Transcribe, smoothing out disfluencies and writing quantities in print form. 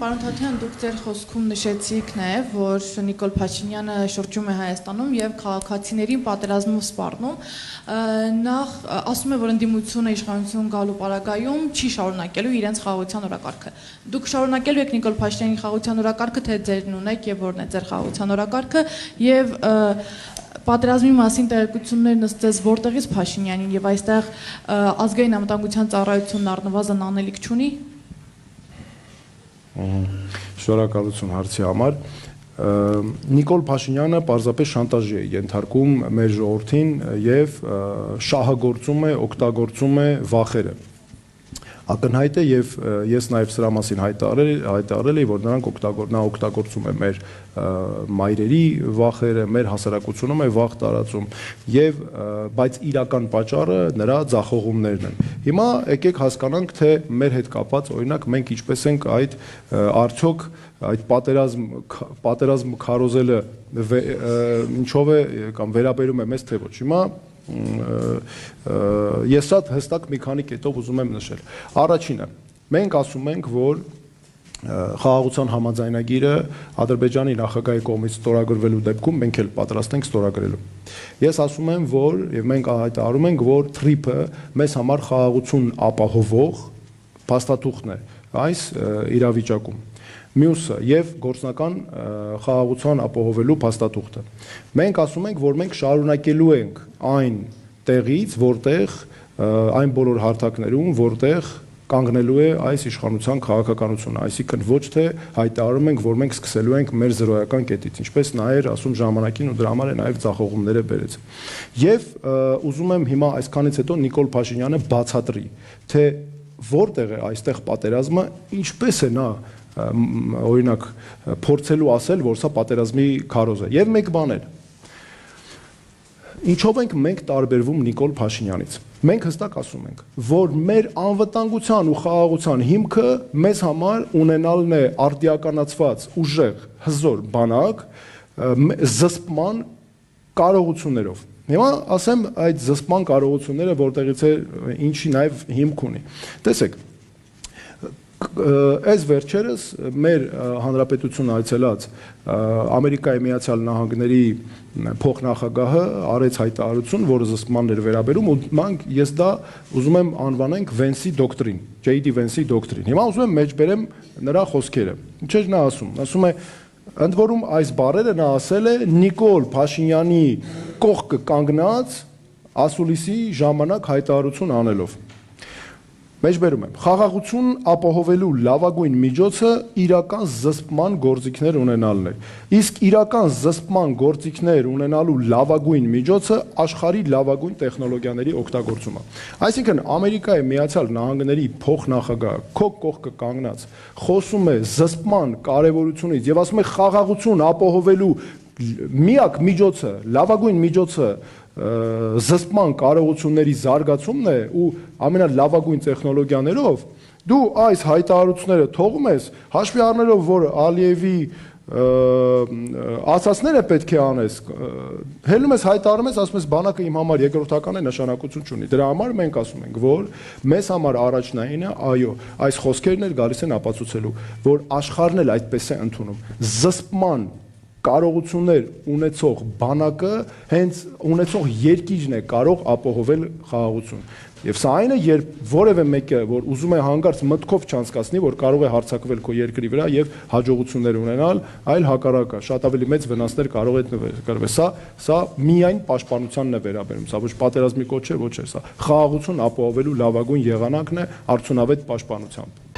Պարոն Թաթյան, դուք ձեր խոսքում նշեցիք նաև, որ Նիկոլ Փաշինյանը շրջում է Հայաստանում եւ քաղաքացիներին պատերազմով սպառնում, նախ ասում է, որ ընդդիմությունը իշխանություն գալու պարագայում չի շարունակելու իրենց խաղաղության օրակարգը։ Դուք շարունակելու եք Նիկոլ Փաշինյանի խաղաղության օրակարգը, թե ձերն ունեք եւ որն է ձեր խաղաղության օրակարգը եւ պատերազմի մասին տեղեկություններ նստեց որտեղից Փաշինյանին եւ այստեղ ազգային անվտանգության ծառայությունն առնվազն անելիք չունի։ Շնորհակալություն հարցի համար։ Նիկոլ Փաշինյանը պարզապես շանտաժի է ենթարկում մեր ժողովրդին եւ շահագործում է, օգտագործում է վախերը։ Ակնհայտ է եւ ես նաեւ սրա մասին հայտարարել եմ, որ նա օգտագործում է մեր մայրերի վախերը, մեր հասարակությունում է վախ տարածում եւ բայց իրական պատճառը նրա ձախողումներն են։ Հիմա եկեք հասկանանք, թե մեր հետ կապած օրինակ մենք ինչպես ենք այդ արդյոք այդ պատերազմ քարոզելը ինչով է կամ վերաբերում է մեզ թե ոչ։ Հիմա ես շատ հստակ մի քանի կետով ուզում եմ նշել։ Առաջինը, մենք ասում ենք, որ խաղաղության համաձայնագիրը Ադրբեջանի նախագահի կողմից ստորագրվելու դեպքում մենք էլ պատրաստ ենք ստորագրելու։ Ես ասում եմ, որ եւ մենք հայտարարում ենք, որ TRIP-ը մեզ համար խաղաղություն ապահովող փաստաթուղթն է այս իրավիճակում։ Մյուսը եւ գործնական խաղաղության ապահովելու փաստաթուղթը։ Մենք ասում ենք, որ մենք շարունակելու ենք այն տեղից, որտեղ այն բոլոր հարթակներում, որտեղ կանգնելու է այս իշխանության քաղաքականությունը, այսինքն ոչ թե հայտարարում ենք, որ մենք սկսելու ենք մեր զրոյական կետից, ինչպես նա էր ասում ժամանակին ու դրա համար է նաեւ ձախողումները բերեց։ Եվ ուզում եմ հիմա այսքանից հետո Նիկոլ Փաշինյանը բացատրի, թե որտեղ է այստեղ պատերազմը, ինչպես է նա օրինակ փորձելու ասել, որ սա պատերազմի քարոզ է։ Եվ մեկ բան էլ։ Ինչով ենք մենք տարբերվում Նիկոլ Փաշինյանից։ Մենք հստակ ասում ենք, որ մեր անվտանգության ու խաղաղության հիմքը մեզ համար ունենալն է արդիականացված ուժեղ հզոր բանակ զսպման կարողություններով։ Հիմա ասեմ այդ զսպման կարողությունները որտեղից է ինչի նաև հիմք ունի։ Տեսեք, այս վերջերս մեր հանրապետություն այցելած Ամերիկայի Միացյալ Նահանգների փոխնախագահը արեց հայտարարություն, որը զսպմաններ վերաբերում ու մենք ես դա ուզում եմ անվանենք Վենսի դոկտրին, J.D. Վենսի դոկտրին։ Հիմա ուզում եմ մեջբերեմ նրա խոսքերը։ Ինչ էր նա ասում է ընդ որում այս բառերը նա ասել է Նիկոլ Փաշինյանի կողքը կանգնած ասուլիսի ժամանակ հայտարարություն անելով։ Մեջբերում եմ, խաղաղություն ապահովելու լավագույն միջոցը իրական զսպման գործիքներ ունենալն է։ Իսկ իրական զսպման գործիքներ ունենալու լավագույն միջոցը աշխարհի լավագույն տեխնոլոգիաների օգտագործումը։ Այսինքն Ամերիկայի Միացյալ Նահանգների փոխնախագահը քո կողքը կանգնած խոսում է զսպման կարևորությունից եւ ասում է խաղաղություն ապահովելու միակ միջոցը, լավագույն միջոցը զսպման կարողությունների զարգացումն է ու ամենալավագույն տեխնոլոգիաներով դու այս հայտարարությունները թողում ես հաշվի առնելով որ Ալիևի ասացները պետք է անես հելնում ես հայտարարում ես ասում ես բանակը իմ համար երկրորդական է նշանակություն չունի դրա համար մենք ասում ենք որ մեզ համար առաջնայինը այո այս խոսքերն էլ գալիս են ապացուցելու որ աշխարհն էլ այդպես է ընդունում զսպման կարողություններ ունեցող բանակը հենց ունեցող երկիրն է կարող ապահովել խաղաղություն եւ սա այն է երբ որևէ մեկը որ ուզում է հանկարծ մտքով չանցկացնի որ կարող է հարձակվել քո երկրի վրա եւ հաջողություններ ունենալ այլ հակառակը շատ ավելի մեծ վնասներ կարող է կրվել սա միայն պաշտպանությանն է վերաբերում սա ոչ պատերազմի կոչ չէ ոչ է սա խաղաղություն ապահովելու լավագույն եղանակն է արդյունավետ պաշտպանությամբ